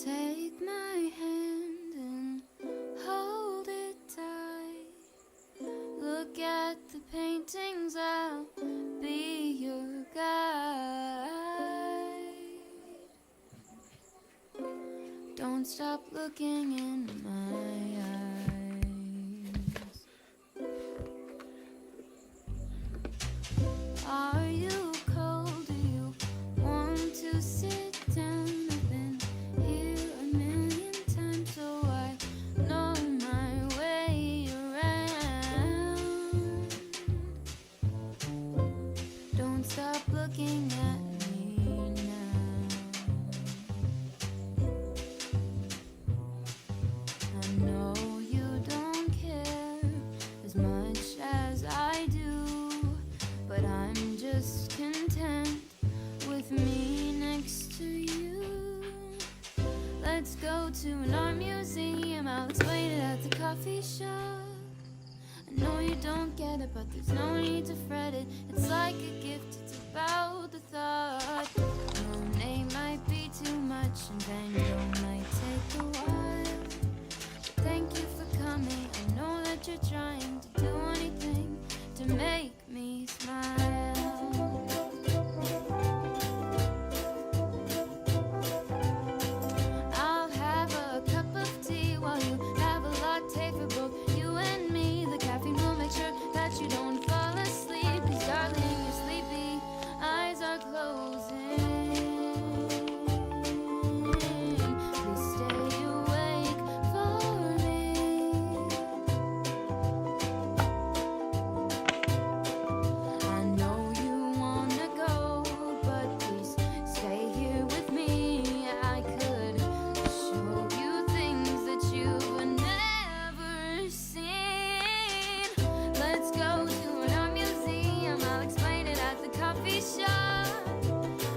Take my hand and hold it tight. Look at the paintings, I'll be your guide. Don't stop looking in my eyes. Are you cold? Do you want to sit down? I've been here a million times, so I know my way around. Don't stop looking at me now. I know you don't care as much as I do, but I'm just content with me next to you. Let's go to an art museum, I'll explain it at the coffee shop. I know you don't get it, but there's no need to fret it. It's like a gift, it's about the thought. Monet might be too much and Van Gogh might take a while. Thank you for coming, I know that you're trying to do anything to make me smile. I'll have a cup of tea while you have a latte for both you and me. The caffeine will make sure that you don't fall asleep, 'cause darling, you're sleepy, eyes are closing. Please stay awake for me. I know you wanna go, but please stay here with me. I could show you things that you've never seen. Let's go to an art museum, I'll explain it at the coffee shop.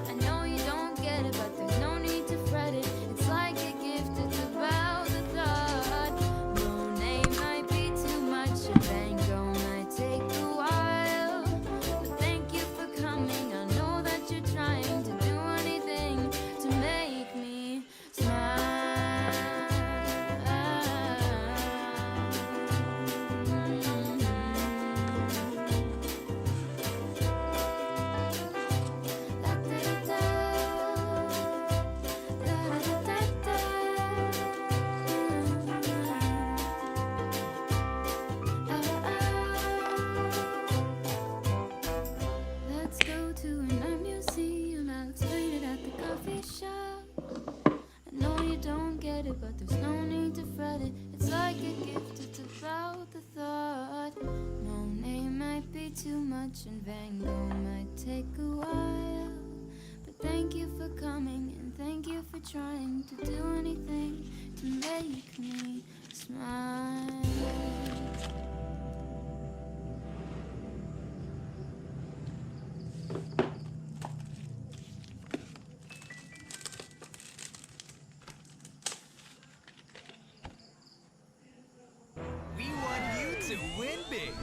I know you don't get it, but there's no need to fret it. It's like a gift, it's about the thought. Monet might be too much and Van Gogh might take a while. But thank you for coming, I know that you're trying to do anything to make me smile. Let's go to an art museum, I'll explain it at the coffee shop. I know you don't get it, but there's no need to fret it. It's like a gift, it's about the thought. Monet might be too much and Van Gogh might take a while. But thank you for coming and thank you for trying to do anything to make me smile. We want you to win big.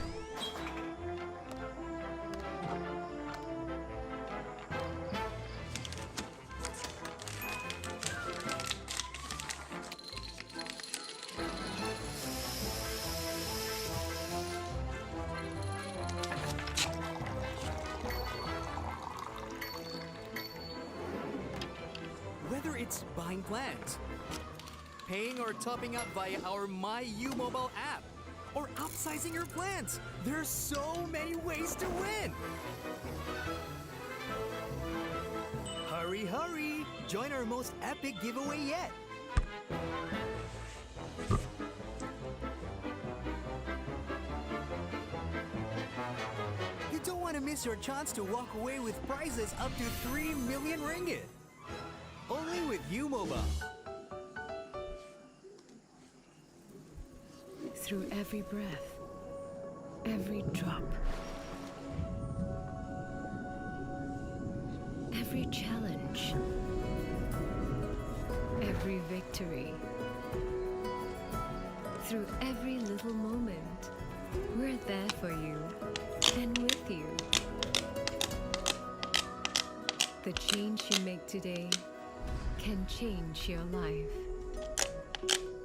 Whether it's buying plants, paying or topping up via our My U mobile app, or upsizing your plans, there's so many ways to win. Hurry, hurry! Join our most epic giveaway yet. You don't want to miss your chance to walk away with prizes up to 3 million ringgit. Only with U Mobile. Through every breath, every drop, every challenge, every victory, through every little moment, we're there for you and with you. The change you make today can change your life.